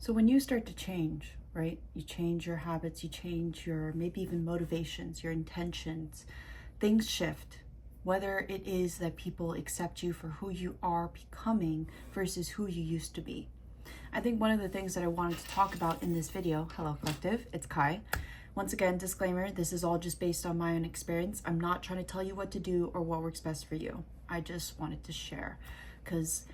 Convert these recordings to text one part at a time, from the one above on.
So when you start to change, right? You change your habits, you change your maybe even motivations, your intentions, things shift. Whether it is that people accept you for who you are becoming versus who you used to be. I think one of the things that I wanted to talk about in this video, hello collective, it's Kai. Once again, disclaimer, this is all just based on my own experience. I'm not trying to tell you what to do or what works best for you. I just wanted to share because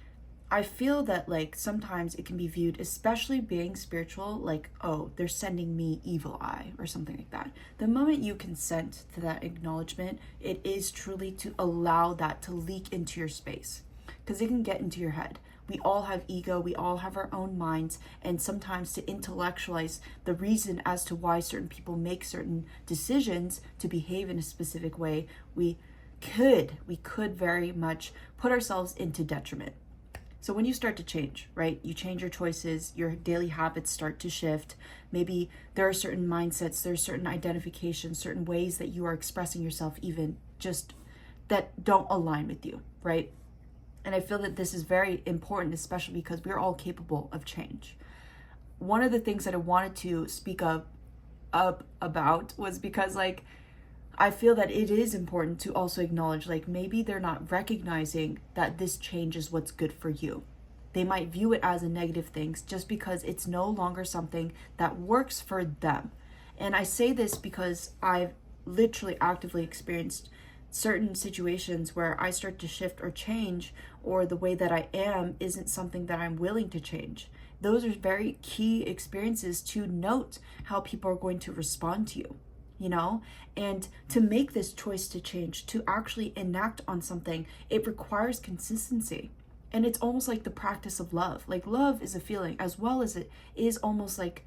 I feel that like sometimes it can be viewed, especially being spiritual, like, oh, they're sending me evil eye or something like that. The moment you consent to that acknowledgement, it is truly to allow that to leak into your space because it can get into your head. We all have ego, we all have our own minds, and sometimes to intellectualize the reason as to why certain people make certain decisions to behave in a specific way, we could very much put ourselves into detriment. So when you start to change, right, you change your choices, your daily habits start to shift. Maybe there are certain mindsets, there are certain identifications, certain ways that you are expressing yourself even just that don't align with you, right? And I feel that this is very important, especially because we're all capable of change. One of the things that I wanted to speak up about was because like I feel that it is important to also acknowledge like maybe they're not recognizing that this change is what's good for you. They might view it as a negative thing just because it's no longer something that works for them. And I say this because I've literally actively experienced certain situations where I start to shift or change, or the way that I am isn't something that I'm willing to change. Those are very key experiences to note how people are going to respond to you, you know? And to make this choice to change, to actually enact on something, it requires consistency. And it's almost like the practice of love. Like love is a feeling as well as it is almost like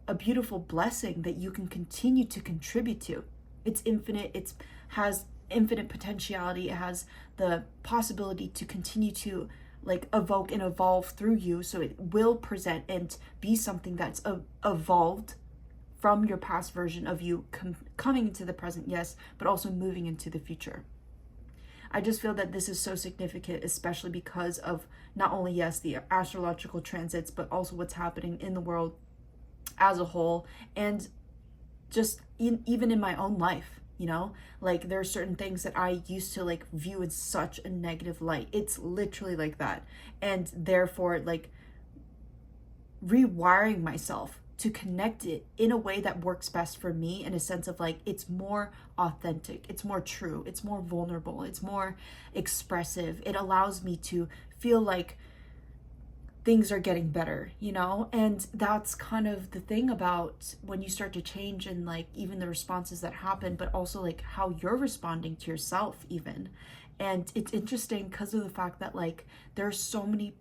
a beautiful blessing that you can continue to contribute to. It's infinite, it has infinite potentiality, it has the possibility to continue to like evoke and evolve through you, so it will present and be something that's evolved from your past version of you coming into the present, yes, but also moving into the future. I just feel that this is so significant, especially because of not only, yes, the astrological transits, but also what's happening in the world as a whole, and just even in my own life. You know, like there are certain things that I used to like view in such a negative light. It's literally like that. And therefore, like rewiring myself to connect it in a way that works best for me, in a sense of like it's more authentic, it's more true, it's more vulnerable, it's more expressive. It allows me to feel like things are getting better, you know? And that's kind of the thing about when you start to change, and like even the responses that happen, but also like how you're responding to yourself even. And it's interesting because of the fact that like there's so many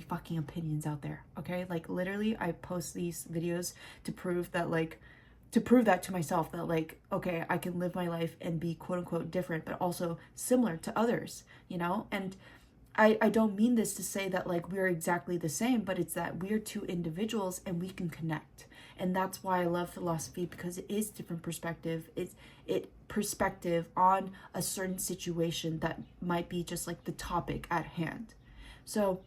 fucking opinions out there, okay? Like literally I post these videos to prove that to myself, that like, okay, I can live my life and be quote unquote different, but also similar to others, you know? And I don't mean this to say that like we're exactly the same, but it's that we're two individuals and we can connect. And that's why I love philosophy, because it is different perspective. It's perspective on a certain situation that might be just like the topic at hand. So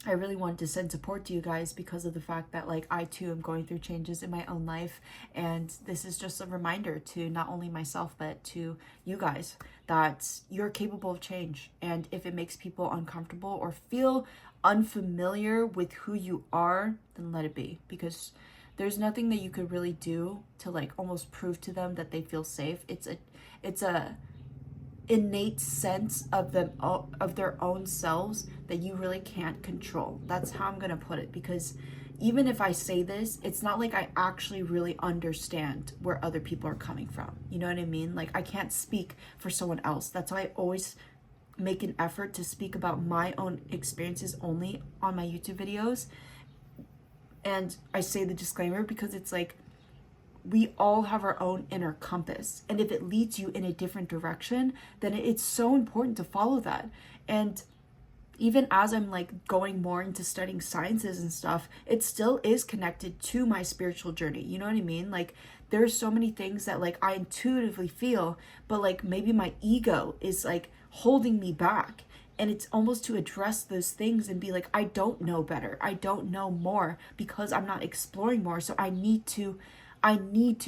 I really wanted to send support to you guys because of the fact that like I too am going through changes in my own life, and this is just a reminder to not only myself but to you guys that you're capable of change. And if it makes people uncomfortable or feel unfamiliar with who you are, then let it be, because there's nothing that you could really do to like almost prove to them that they feel safe. It's a innate sense of them, of their own selves, that you really can't control. That's how I'm gonna put it, because even if I say this, it's not like I actually really understand where other people are coming from, you know what I mean? Like I can't speak for someone else. That's why I always make an effort to speak about my own experiences only on my YouTube videos. And I say the disclaimer because it's like we all have our own inner compass, and if it leads you in a different direction, then it's so important to follow that. And even as I'm like going more into studying sciences and stuff, it still is connected to my spiritual journey, you know what I mean? Like there's so many things that like I intuitively feel, but like maybe my ego is like holding me back. And it's almost to address those things and be like, I don't know better. I don't know more because I'm not exploring more. So I need to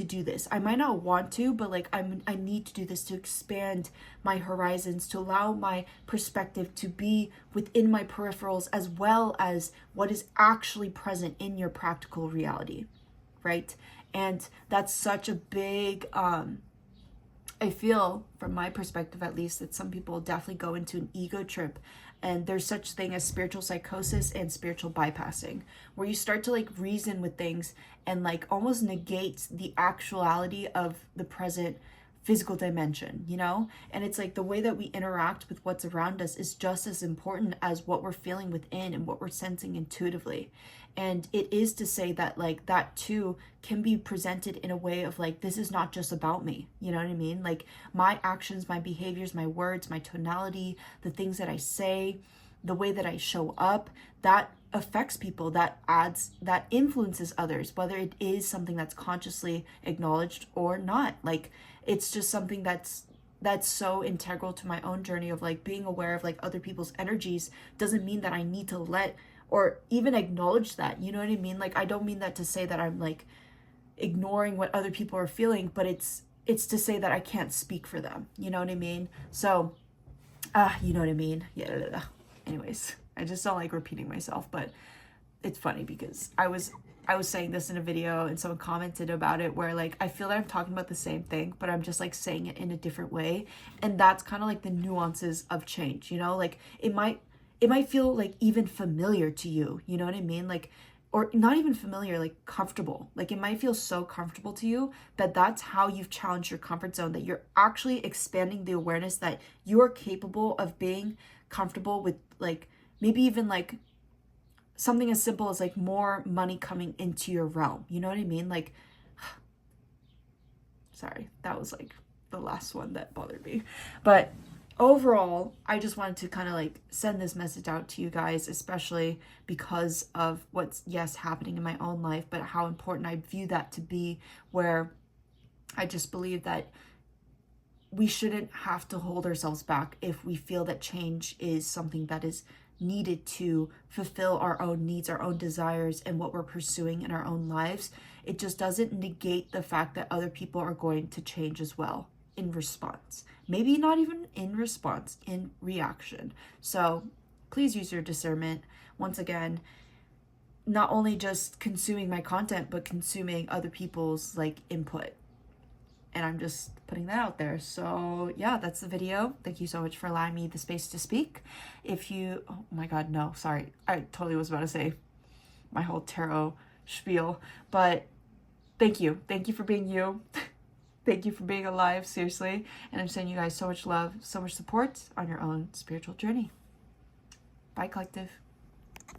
do this. I might not want to, but like I need to do this to expand my horizons, to allow my perspective to be within my peripherals as well as what is actually present in your practical reality, right? And that's such a big I feel, from my perspective at least, that some people definitely go into an ego trip, and there's such thing as spiritual psychosis and spiritual bypassing, where you start to like reason with things and like almost negate the actuality of the present physical dimension, you know? And it's like the way that we interact with what's around us is just as important as what we're feeling within and what we're sensing intuitively. And it is to say that like that too can be presented in a way of like, this is not just about me, you know what I mean? Like my actions, my behaviors, my words, my tonality, the things that I say, the way that I show up, that affects people, that influences others, whether it is something that's consciously acknowledged or not. Like it's just something that's so integral to my own journey of like being aware of like other people's energies. Doesn't mean that I need to let or even acknowledge that, you know what I mean? Like I don't mean that to say that I'm like ignoring what other people are feeling, but it's to say that I can't speak for them, you know what I mean? So you know what I mean? Yeah. Anyways, I just don't like repeating myself, but it's funny because I was saying this in a video and someone commented about it where like I feel that I'm talking about the same thing, but I'm just like saying it in a different way. And that's kind of like the nuances of change, you know? Like it might feel like even familiar to you, you know what I mean? Like, or not even familiar, like comfortable. Like it might feel so comfortable to you that that's how you've challenged your comfort zone, that you're actually expanding the awareness that you are capable of being comfortable with like maybe even like something as simple as like more money coming into your realm. You know what I mean? Like, sorry, that was like the last one that bothered me. But overall, I just wanted to kind of like send this message out to you guys, especially because of what's, yes, happening in my own life, but how important I view that to be, where I just believe that we shouldn't have to hold ourselves back if we feel that change is something that is needed to fulfill our own needs, our own desires, and what we're pursuing in our own lives. It just doesn't negate the fact that other people are going to change as well in response. Maybe not even in response, in reaction. So please use your discernment. Once again, not only just consuming my content, but consuming other people's like input. And I'm just putting that out there. So yeah, that's the video. Thank you so much for allowing me the space to speak. If you, oh my God, no, sorry. I totally was about to say my whole tarot spiel, but thank you. Thank you for being you. Thank you for being alive, seriously. And I'm sending you guys so much love, so much support on your own spiritual journey. Bye, collective.